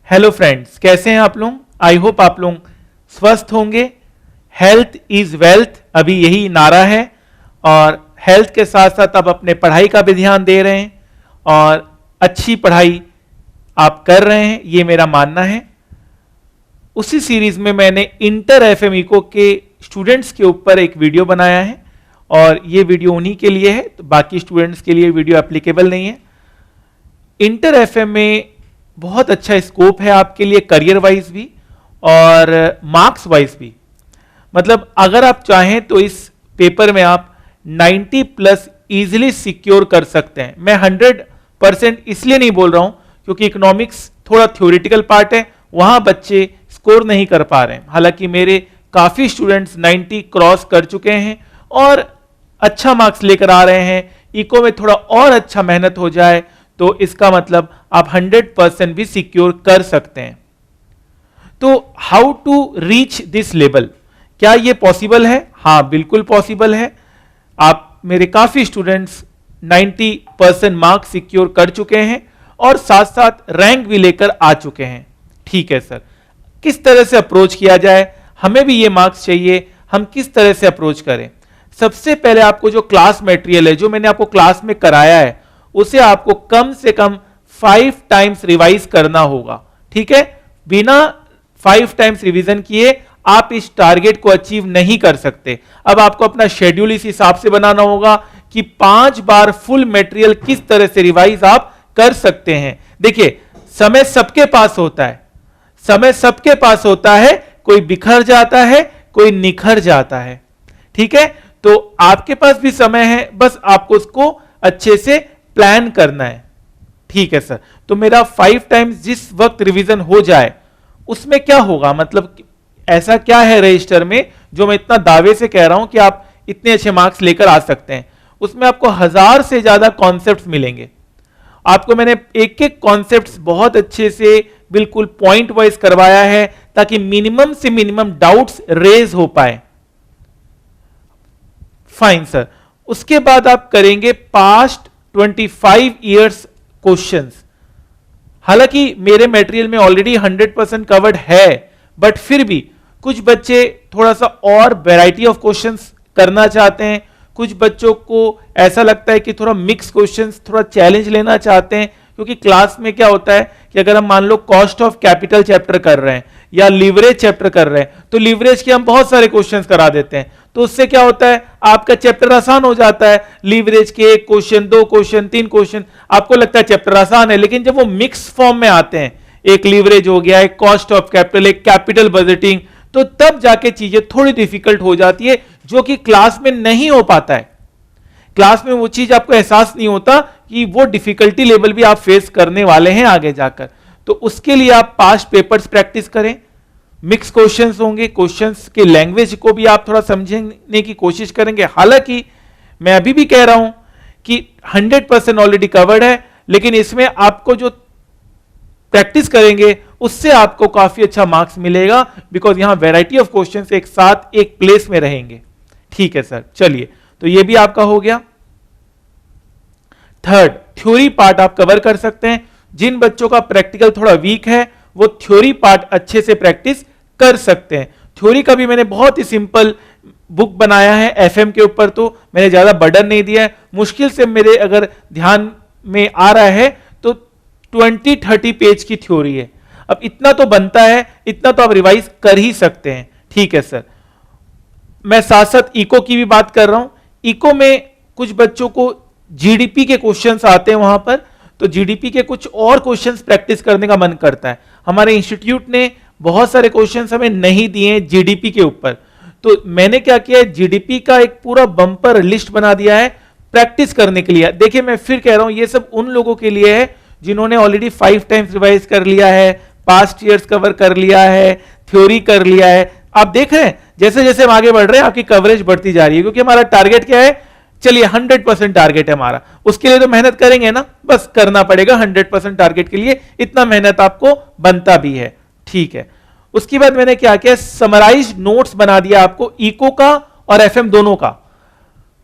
Hello friends, कैसे हैं आप लोग? आई होप आप लोग स्वस्थ होंगे। हेल्थ इज वेल्थ, अभी यही नारा है और हेल्थ के साथ साथ आप अपने पढ़ाई का भी ध्यान दे रहे हैं और अच्छी पढ़ाई आप कर रहे हैं, ये मेरा मानना है। उसी सीरीज में मैंने इंटर एफएम इको के स्टूडेंट्स के ऊपर एक वीडियो बनाया है और ये वीडियो उन्हीं के लिए है, तो बाकी स्टूडेंट्स के लिए वीडियो एप्लीकेबल नहीं है। इंटर एफएम में बहुत अच्छा स्कोप है आपके लिए, करियर वाइज भी और मार्क्स वाइज भी। मतलब अगर आप चाहें तो इस पेपर में आप 90 प्लस इजीली सिक्योर कर सकते हैं। मैं 100% इसलिए नहीं बोल रहा हूं क्योंकि इकोनॉमिक्स थोड़ा थ्योरेटिकल पार्ट है, वहां बच्चे स्कोर नहीं कर पा रहे हैं। हालांकि मेरे काफी स्टूडेंट्स 90 क्रॉस कर चुके हैं और अच्छा मार्क्स लेकर आ रहे हैं। इको में थोड़ा और अच्छा मेहनत हो जाए तो इसका मतलब आप 100% भी सिक्योर कर सकते हैं। तो how to reach this level, क्या ये पॉसिबल है? हाँ, बिल्कुल पॉसिबल है। आप मेरे काफी स्टूडेंट्स 90% मार्क्स सिक्योर कर चुके हैं और साथ साथ रैंक भी लेकर आ चुके हैं। ठीक है सर, किस तरह से अप्रोच किया जाए? हमें भी ये मार्क्स चाहिए, हम किस तरह से अप्रोच करें? सबसे पहले आपको जो क्लास मटेरियल है, जो मैंने आपको क्लास में कराया है, उसे आपको कम से कम 5 टाइम्स रिवाइज करना होगा। ठीक है, बिना 5 टाइम्स रिवीजन किए आप इस टारगेट को अचीव नहीं कर सकते। अब आपको अपना शेड्यूल इस हिसाब से बनाना होगा कि 5 बार फुल मटेरियल किस तरह से रिवाइज आप कर सकते हैं। देखिए, समय सबके पास होता है, समय सबके पास होता है, कोई बिखर जाता है, कोई निखर जाता है। ठीक है, तो आपके पास भी समय है, बस आपको उसको अच्छे से प्लान करना है। ठीक है सर, तो मेरा 5 टाइम्स जिस वक्त रिवीजन हो जाए उसमें क्या होगा, मतलब ऐसा क्या है रजिस्टर में जो मैं इतना दावे से कह रहा हूं कि आप इतने अच्छे मार्क्स लेकर आ सकते हैं? उसमें आपको 1000 से ज्यादा कॉन्सेप्ट्स मिलेंगे। आपको मैंने एक एक कॉन्सेप्ट्स बहुत अच्छे से बिल्कुल पॉइंट वाइज करवाया है ताकि मिनिमम से मिनिमम डाउट्स रेज हो पाए। फाइन सर, उसके बाद आप करेंगे पास्ट 25 इयर्स क्वेश्चंस। हालांकि मेरे मटेरियल में ऑलरेडी 100% कवर्ड है, बट फिर भी कुछ बच्चे थोड़ा सा और वैरायटी ऑफ क्वेश्चंस करना चाहते हैं। कुछ बच्चों को ऐसा लगता है कि थोड़ा मिक्स क्वेश्चंस, थोड़ा चैलेंज लेना चाहते हैं, क्योंकि क्लास में क्या होता है कि अगर हम मान low cost of capital chapter कर रहे हैं या लीवरेज चैप्टर कर रहे हैं तो लीवरेज के हम बहुत सारे क्वेश्चंस करा देते हैं, तो उससे क्या होता है आपका चैप्टर आसान हो जाता है। लीवरेज के 1 क्वेश्चन, 2 क्वेश्चन, 3 क्वेश्चन, आपको लगता है चैप्टर आसान है, लेकिन जब वो मिक्स फॉर्म में आते हैं, एक लीवरेज हो गया, एक कॉस्ट ऑफ कैपिटल, एक कैपिटल बजटिंग, तो तब जाके चीजें थोड़ी डिफिकल्ट हो जाती है, जो कि क्लास में नहीं हो पाता है। क्लास में वो चीज आपको एहसास नहीं होता कि वो डिफिकल्टी लेवल भी आप फेस करने वाले हैं आगे जाकर। तो उसके लिए आप पास्ट पेपर्स प्रैक्टिस करें, मिक्स क्वेश्चंस होंगे, क्वेश्चंस के लैंग्वेज को भी आप थोड़ा समझने की कोशिश करेंगे। हालांकि मैं अभी भी कह रहा हूं कि 100% ऑलरेडी कवर्ड है, लेकिन इसमें आपको जो प्रैक्टिस करेंगे उससे आपको काफी अच्छा मार्क्स मिलेगा, बिकॉज यहां वैरायटी ऑफ क्वेश्चंस एक साथ एक प्लेस में रहेंगे। ठीक है सर, चलिए, तो ये भी आपका हो गया। थर्ड, थ्योरी पार्ट आप कवर कर सकते हैं। जिन बच्चों का प्रैक्टिकल थोड़ा वीक है वो थ्योरी पार्ट अच्छे से प्रैक्टिस कर सकते हैं। थ्योरी का भी मैंने बहुत ही सिंपल बुक बनाया है एफएम के ऊपर, तो मैंने ज्यादा बर्डन नहीं दिया है। मुश्किल से मेरे अगर ध्यान में आ रहा है तो 20-30 पेज की थ्योरी है। अब इतना तो बनता है, इतना तो आप रिवाइज कर ही सकते हैं। ठीक है सर, मैं साथ साथ इको की भी बात कर रहा हूं। इको में कुछ बच्चों को जीडीपी के क्वेश्चंस आते हैं वहां पर, तो जीडीपी के कुछ और क्वेश्चंस प्रैक्टिस करने का मन करता है। हमारे इंस्टीट्यूट ने बहुत सारे क्वेश्चंस हमें नहीं दिए जीडीपी के ऊपर, तो मैंने क्या किया है, जीडीपी का एक पूरा बम्पर लिस्ट बना दिया है प्रैक्टिस करने के लिए। देखिए, मैं फिर कह रहा हूं, ये सब उन लोगों के लिए है जिन्होंने ऑलरेडी 5 टाइम्स रिवाइज कर लिया है, पास्ट ईयर्स कवर कर लिया है, थ्योरी कर लिया है। आप देख रहे हैं जैसे जैसे हम आगे बढ़ रहे हैं आपकी कवरेज बढ़ती जा रही है, क्योंकि हमारा टारगेट क्या है, चलिए 100% टारगेट है हमारा, उसके लिए तो मेहनत करेंगे ना, बस करना पड़ेगा 100% टारगेट के लिए, इतना मेहनत आपको बनता भी है। ठीक है, उसके बाद मैंने क्या किया, समराइज नोट्स बना दिया आपको इको का और एफएम दोनों का।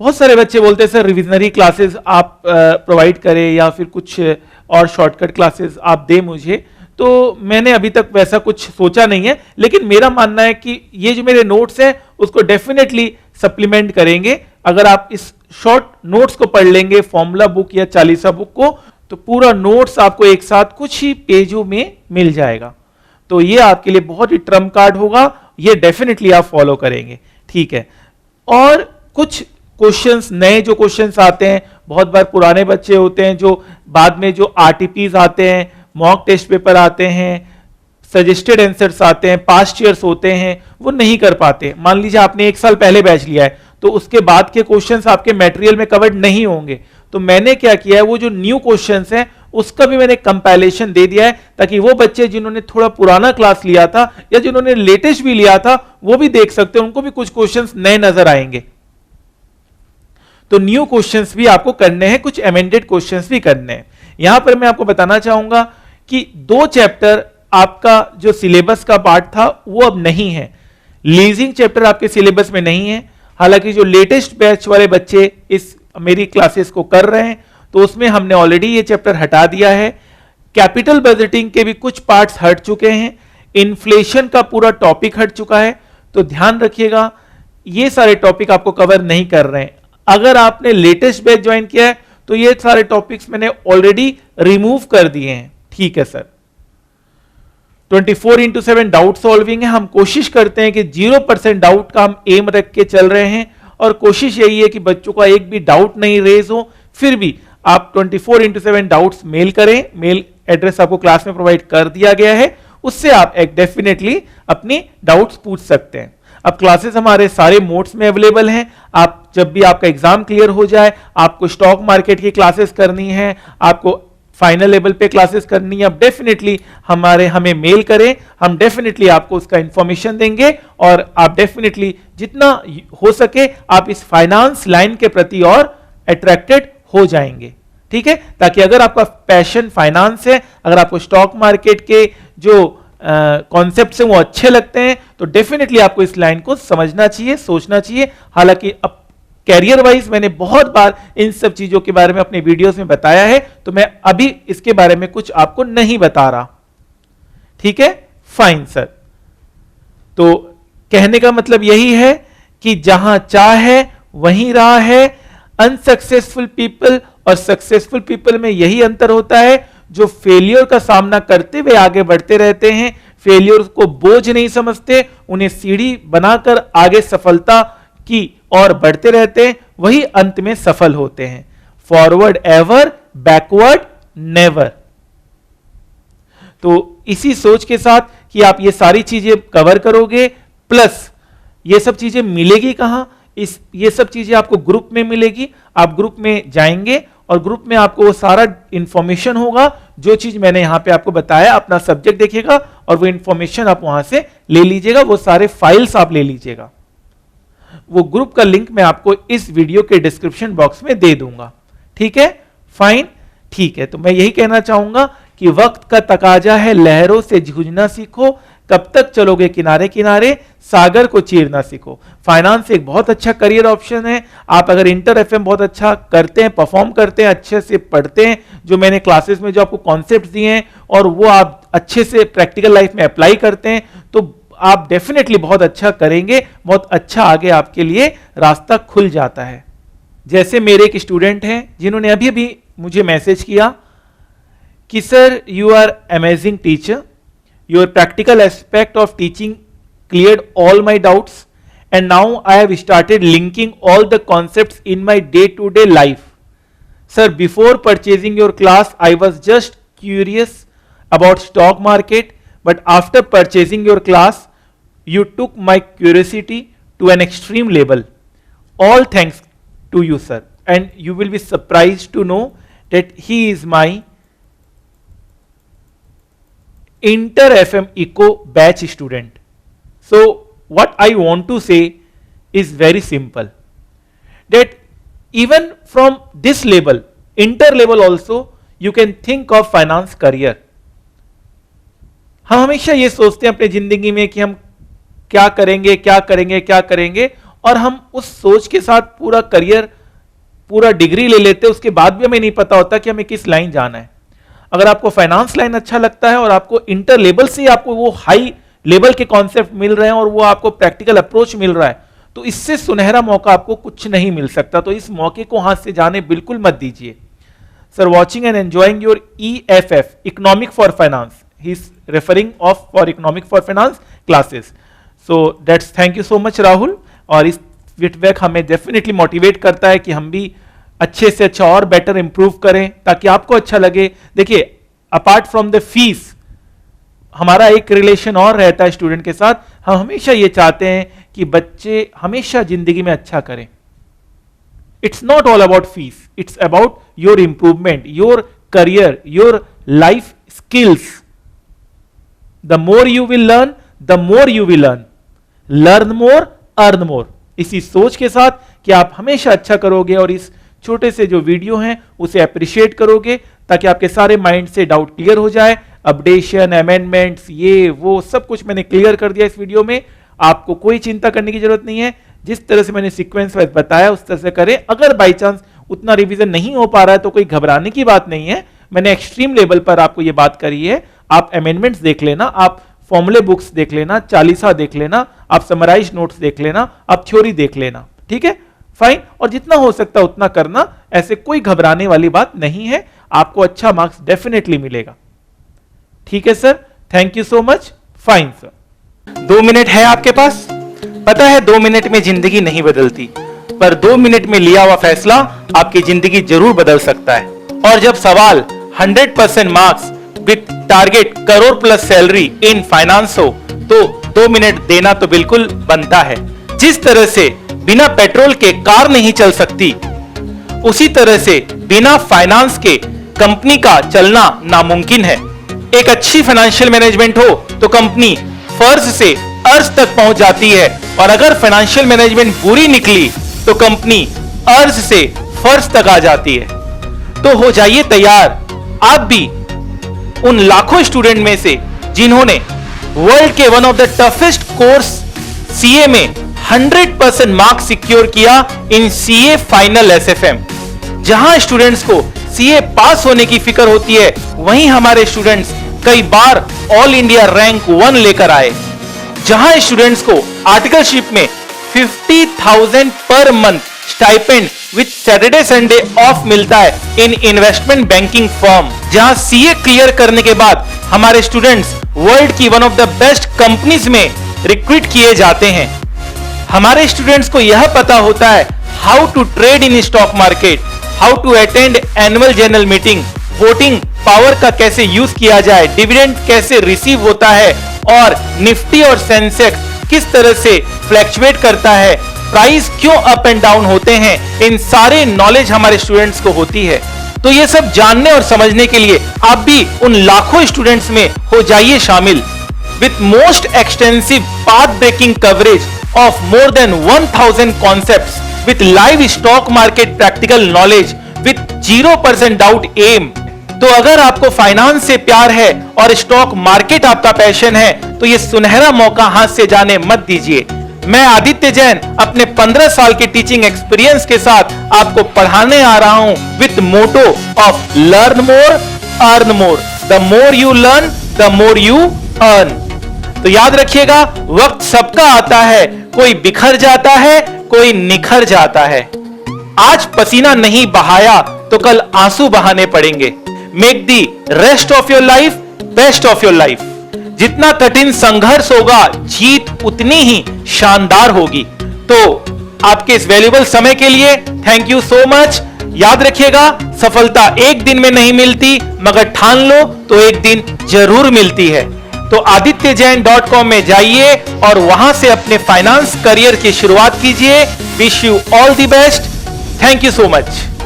बहुत सारे बच्चे बोलते हैं सर रिविजनरी क्लासेस आप प्रोवाइड करें या फिर कुछ और शॉर्टकट क्लासेस आप दें मुझे, तो मैंने अभी तक वैसा कुछ सोचा नहीं है, लेकिन मेरा मानना है कि ये जो मेरे नोट्स हैं उसको डेफिनेटली सप्लीमेंट करेंगे। अगर आप इस शॉर्ट नोट्स को पढ़ लेंगे, फॉर्मूला बुक या चालीसा बुक को, तो पूरा नोट्स आपको एक साथ कुछ ही पेजों में मिल जाएगा। तो ये आपके लिए बहुत ही ट्रम्प कार्ड होगा, ये डेफिनेटली आप फॉलो करेंगे, ठीक है। और कुछ क्वेश्चंस, नए जो क्वेश्चंस आते हैं, बहुत बार पुराने बच्चे होते हैं जो बाद में जो आरटीपीज आते हैं, मॉक टेस्ट पेपर आते हैं, सजेस्टेड आंसर्स आते हैं, पास्ट ईयर्स होते हैं, वो नहीं कर पाते। मान लीजिए आपने 1 साल पहले बैच लिया है, तो उसके बाद के क्वेश्चंस आपके मटेरियल में कवर्ड नहीं होंगे। तो मैंने क्या किया है, वो जो न्यू क्वेश्चंस हैं उसका भी मैंने कंपाइलेशन दे दिया है, ताकि वो बच्चे जिन्होंने थोड़ा पुराना क्लास लिया था या जिन्होंने लेटेस्ट भी लिया था वो भी देख सकते हैं, उनको भी कुछ क्वेश्चंस नए नजर आएंगे। तो न्यू क्वेश्चंस भी आपको करने हैं, कुछ अमेंडेड क्वेश्चंस भी करने हैं। यहां पर मैं आपको बताना चाहूंगा कि 2 चैप्टर आपका जो सिलेबस का पार्ट था वो अब नहीं है। लीजिंग चैप्टर आपके सिलेबस में नहीं है, हालांकि जो लेटेस्ट बैच वाले बच्चे इस मेरी क्लासेस को कर रहे हैं तो उसमें हमने ऑलरेडी ये चैप्टर हटा दिया है। कैपिटल बजटिंग के भी कुछ पार्ट्स हट चुके हैं, इन्फ्लेशन का पूरा टॉपिक हट चुका है। तो ध्यान रखिएगा, ये सारे टॉपिक आपको कवर नहीं कर रहे हैं। अगर आपने लेटेस्ट बैच ज्वाइन किया है तो ये सारे टॉपिक्स मैंने ऑलरेडी रिमूव कर दिए हैं, ठीक है सर। 24x7 डाउट सॉल्विंग है, हम कोशिश करते हैं कि 0% डाउट का हम एम रख के चल रहे हैं, और कोशिश यही है कि बच्चों का एक भी डाउट नहीं रेज हो। फिर भी आप 24x7 डाउट्स मेल करें, मेल एड्रेस आपको क्लास में प्रोवाइड कर दिया गया है, उससे आप एक डेफिनेटली अपनी डाउट्स पूछ सकते हैं। अब क्लासेस हमारे सारे मोड्स में अवेलेबल हैं। आप जब भी आपका एग्जाम क्लियर हो जाए, आपको स्टॉक मार्केट की क्लासेस करनी है, आपको फाइनल लेवल पे क्लासेस करनी है, अब डेफिनेटली हमें मेल करें, हम डेफिनेटली आपको उसका इंफॉर्मेशन देंगे, और आप डेफिनेटली जितना हो सके आप इस फाइनेंस लाइन के प्रति और अट्रैक्टेड हो जाएंगे, ठीक है। ताकि अगर आपका पैशन फाइनेंस है, अगर आपको स्टॉक मार्केट के जो कॉन्सेप्ट्स हैं वो अच्छे लगते हैं, तो डेफिनेटली आपको इस लाइन को समझना चाहिए, सोचना चाहिए। हालांकि अब कैरियर वाइज मैंने बहुत बार इन सब चीजों के बारे में अपने वीडियोस में बताया है, तो मैं अभी इसके बारे में कुछ आपको नहीं बता रहा, ठीक है। फाइन सर, तो कहने का मतलब यही है कि जहां चाह है वहीं राह है। अनसक्सेसफुल पीपल और सक्सेसफुल पीपल में यही अंतर होता है, जो फेलियर का सामना करते हुए आगे बढ़ते रहते हैं, फेलियर को बोझ नहीं समझते, उन्हें सीढ़ी बनाकर आगे सफलता की और बढ़ते रहते हैं, वही अंत में सफल होते हैं। Forward ever, backward never. तो इसी सोच के साथ कि आप ये सारी चीजें कवर करोगे, प्लस ये सब चीजें मिलेगी कहां, ये सब चीजें आपको ग्रुप में मिलेगी। आप ग्रुप में जाएंगे और ग्रुप में आपको वो सारा इंफॉर्मेशन होगा, जो चीज मैंने यहां पे आपको बताया, अपना सब्जेक्ट देखिएगा और वो इंफॉर्मेशन आप वहां से ले लीजिएगा, वो सारे फाइल्स आप ले लीजिएगा। वो ग्रुप का लिंक मैं आपको इस वीडियो के डिस्क्रिप्शन बॉक्स में दे दूंगा, ठीक है। फाइन, ठीक है। तो मैं यही कहना चाहूंगा कि वक्त का तकाजा है, लहरों से जूझना सीखो, कब तक चलोगे किनारे किनारे, सागर को चीरना सीखो। फाइनेंस एक बहुत अच्छा करियर ऑप्शन है। आप अगर इंटर एफएम बहुत अच्छा करते हैं, परफॉर्म करते हैं, अच्छे से पढ़ते हैं, जो मैंने क्लासेस में जो आपको कॉन्सेप्ट दिए हैं, और वो आप अच्छे से प्रैक्टिकल लाइफ में अप्लाई करते हैं, तो आप डेफिनेटली बहुत अच्छा करेंगे, बहुत अच्छा आगे आपके लिए रास्ता खुल जाता है। जैसे मेरे एक स्टूडेंट हैं जिन्होंने अभी अभी मुझे मैसेज किया कि sir, you are amazing teacher, your practical aspect of teaching cleared all my doubts, and now I have started linking all the concepts in my day to day life. Sir, before purchasing your class I was just curious about stock market, but after purchasing your class you took my curiosity to an extreme level. All thanks to you, sir, and you will be surprised to know that he is my Inter FM Eco batch student. So what I want to say is very simple, that even from this level, inter level also, you can think of finance career. हम हमेशा ये सोचते हैं अपनी जिंदगी में कि हम क्या करेंगे क्या करेंगे क्या करेंगे, और हम उस सोच के साथ पूरा करियर, पूरा डिग्री ले लेते हैं, उसके बाद भी हमें नहीं पता होता कि हमें किस लाइन जाना है। अगर आपको फाइनेंस लाइन अच्छा लगता है और आपको इंटर लेवल से आपको वो हाई लेवल के कॉन्सेप्ट मिल रहे हैं और वो आपको प्रैक्टिकल अप्रोच मिल रहा है, तो इससे सुनहरा मौका आपको कुछ नहीं मिल सकता। तो इस मौके को हाथ से जाने बिल्कुल मत दीजिए। Sir, watching and enjoying your EFF, economic for finance, he is referring of for economic for finance classes. So that's, thank you so much Rahul. और इस फीडबैक हमें डेफिनेटली मोटिवेट करता है कि हम भी अच्छे से अच्छा और बेटर इंप्रूव करें ताकि आपको अच्छा लगे। देखिए, अपार्ट फ्रॉम द फीस हमारा एक रिलेशन और रहता है स्टूडेंट के साथ। हम हमेशा ये चाहते हैं कि बच्चे हमेशा जिंदगी में अच्छा करें। It's not all about fees, it's about your improvement, your career, your life skills. The more you will learn, the more you will earn. Learn more, earn मोर। इसी सोच के साथ कि आप हमेशा अच्छा करोगे और इस छोटे से जो वीडियो हैं उसे अप्रिशिएट करोगे ताकि आपके सारे माइंड से डाउट क्लियर हो जाए। अपडेशन, अमेंडमेंट्स, ये वो सब कुछ मैंने क्लियर कर दिया इस वीडियो में। आपको कोई चिंता करने की जरूरत नहीं है। जिस तरह से मैंने सीक्वेंस वाइज बताया उस तरह से करें। अगर बाई चांस उतना रिवीजन नहीं हो पा रहा है तो कोई घबराने की बात नहीं है। मैंने एक्सट्रीम लेवल पर आपको ये बात करी है। आप अमेंडमेंट्स देख लेना, आप फॉर्मूले बुक्स देख लेना, चालीसा देख लेना, आप समराइज नोट्स देख लेना, आप थ्योरी देख लेना, ठीक है, फाइन। और जितना हो सकता है उतना करना, ऐसे कोई घबराने वाली बात नहीं है। आपको अच्छा मार्क्स डेफिनेटली मिलेगा, ठीक है sir. Thank you so much, fine sir. 2 minute है आपके पास। पता है 2 मिनट में जिंदगी नहीं बदलती, पर 2 मिनट में लिया हुआ फैसला आपकी जिंदगी जरूर बदल सकता है। और जब सवाल 100% marks with target crore plus salary in finance हो तो 2 मिनट देना तो बिल्कुल बनता है। जिस तरह से बिना पेट्रोल के कार नहीं चल सकती, उसी तरह से बिना फाइनेंस के कंपनी का चलना नामुमकिन है। एक अच्छी फाइनेंशियल मैनेजमेंट हो तो कंपनी फर्ज से अर्ज तक पहुंच जाती है, और अगर फाइनेंशियल मैनेजमेंट बुरी निकली तो कंपनी अर्ज से फर्ज तक आ जाती है। तो हो जाइए तैयार आप भी उन लाखों स्टूडेंट में से जिन्होंने वर्ल्ड के one of the toughest course CA में 100% मार्क्स सिक्योर किया इन सीए फाइनल एसएफएम। जहां स्टूडेंट्स को सीए पास होने की फिक्र होती है, वहीं हमारे स्टूडेंट्स कई बार ऑल इंडिया रैंक 1 लेकर आए। जहां स्टूडेंट्स को आर्टिकलशिप में 50,000 per month stipend with Saturday Sunday off मिलता है इन इन्वेस्टमेंट बैंकिंग फर्म। जहां सीए क्लियर करने के बाद हमारे स्टूडेंट्स वर्ल्ड की one of the best companies में रिक्रूट किए जाते हैं। हमारे स्टूडेंट्स को यह पता होता है how to trade in stock market, how to attend annual general meeting, voting power का कैसे यूज किया जाए, डिविडेंड कैसे रिसीव होता है, और निफ्टी और सेंसेक्स किस तरह से फ्लैक्चुएट करता है, प्राइस क्यों अप एंड डाउन होते हैं। इन सारे नॉलेज हमारे स्टूडेंट्स को होती है। तो ये सब जानने और समझने के लिए आप भी उन लाखों स्टूडेंट्स में हो जाइए शामिल। With most extensive path breaking coverage of more than 1000 concepts with live stock market practical knowledge with 0% doubt aim. तो अगर आपको फाइनेंस से प्यार है और स्टॉक मार्केट आपका पैशन है तो ये सुनहरा मौका हाथ से जाने मत दीजिए। मैं आदित्य जैन अपने 15 साल के टीचिंग एक्सपीरियंस के साथ आपको पढ़ाने आ रहा हूं with motto of learn more, earn more. The more you learn, the more you earn. तो याद रखिएगा, वक्त सबका आता है, कोई बिखर जाता है, कोई निखर जाता है। आज पसीना नहीं बहाया तो कल आंसू बहाने पड़ेंगे। Make the rest of your life best of your life. जितना कठिन संघर्ष होगा, जीत उतनी ही शानदार होगी। तो आपके इस वैल्यूएबल समय के लिए थैंक यू सो मच। याद रखिएगा, सफलता एक दिन में नहीं मिलती, मगर ठान लो तो एक दिन जरूर मिलती है। तो adityajain.com में जाइए और वहां से अपने फाइनेंस करियर की शुरुआत कीजिए। Wish you all the best. Thank you so much.